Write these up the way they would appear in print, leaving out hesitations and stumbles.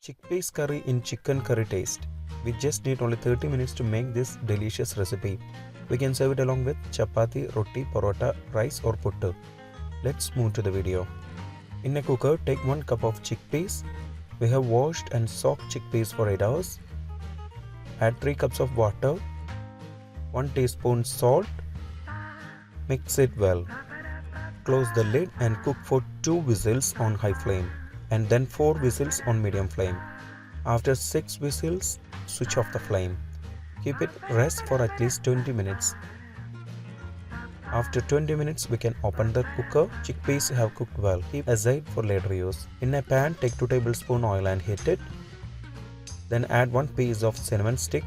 Chickpeas curry in chicken curry taste. We just need only 30 minutes to make this delicious recipe. We can serve it along with chapathi, rotti, porotta, rice or puttu. Let's move to the video. In a cooker, take 1 cup of chickpeas. We have washed and soaked chickpeas for 8 hours. Add 3 cups of water, 1 teaspoon salt. Mix it well. Close the lid and cook for 2 whistles on high flame and then 4 whistles on medium flame. After 6 whistles, switch off the flame. Keep it rest for at least 20 minutes. After 20 minutes, we can open the cooker. Chickpeas have cooked well. Keep aside for later use. In a pan, take 2 tablespoons oil and heat it. Then add 1 piece of cinnamon stick,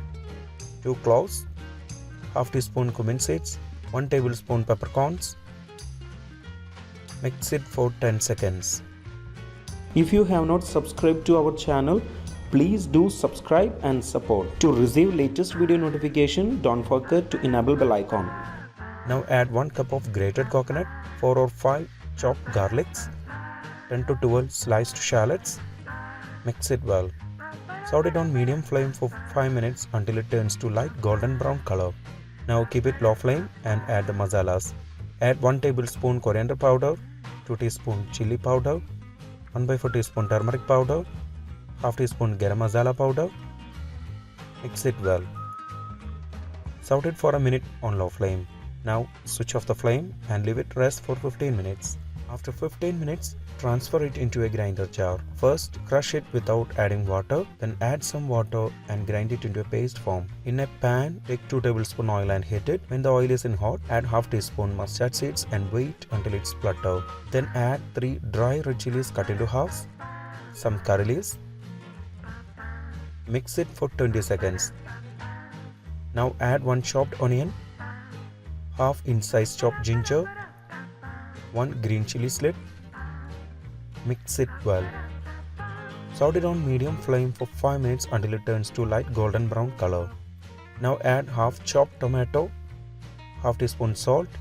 2 cloves, half teaspoon cumin seeds, 1 tablespoon peppercorns. Mix it for 10 seconds. If you have not subscribed to our channel, please do subscribe and support. To receive latest video notification, don't forget to enable bell icon. Now add 1 cup of grated coconut, 4 or 5 chopped garlics, 10 to 12 sliced shallots. Mix it well. Saute it on medium flame for 5 minutes until it turns to light golden brown color. Now keep it low flame and add the masalas. Add 1 tablespoon coriander powder, 2 teaspoon chili powder, 1/4 teaspoon turmeric powder, half teaspoon garam masala powder. Mix it well. Saute it for a minute on low flame. Now switch off the flame and leave it rest for 15 minutes. After 15 minutes, transfer it into a grinder jar. First, crush it without adding water, then add some water and grind it into a paste form. In a pan, take 2 tablespoons oil and heat it. When the oil is in hot, add half teaspoon mustard seeds and wait until it splutters. Then add 3 dry red chilies cut into halves, some curry leaves. Mix it for 20 seconds. Now add 1 chopped onion, half inch-size chopped ginger, 1 green chili slit. Mix it well. Saute it on medium flame for 5 minutes until it turns to light golden brown color. Now add half chopped tomato, half teaspoon salt.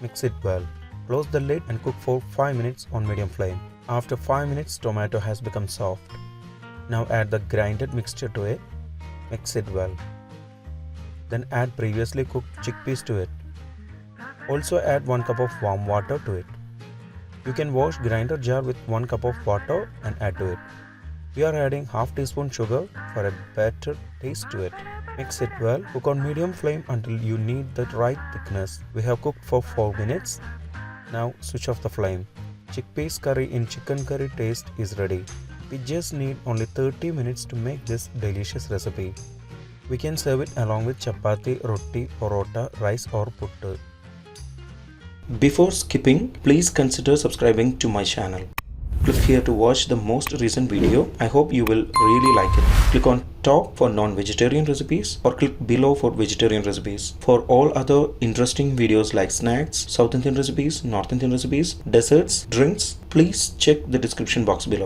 Mix it well. Close the lid and cook for 5 minutes on medium flame. After 5 minutes, tomato has become soft. Now add the grinded mixture to it. Mix it well. Then add previously cooked chickpeas to it. Also add 1 cup of warm water to it. You can wash grinder jar with 1 cup of water and add to it. We are adding half teaspoon sugar for a better taste to it. Mix it well. Cook on medium flame until you need the right thickness. We have cooked for 4 minutes. Now switch off the flame. Chickpeas curry in chicken curry taste is ready. We just need only 30 minutes to make this delicious recipe. We can serve it along with chapathi, rotti, porotta, rice or puttu. Before skipping, please consider subscribing to my channel. Click here to watch the most recent video. I hope you will really like it. Click on top for non-vegetarian recipes or click below for vegetarian recipes. For all other interesting videos like snacks, South Indian recipes, North Indian recipes, desserts, drinks, please check the description box below.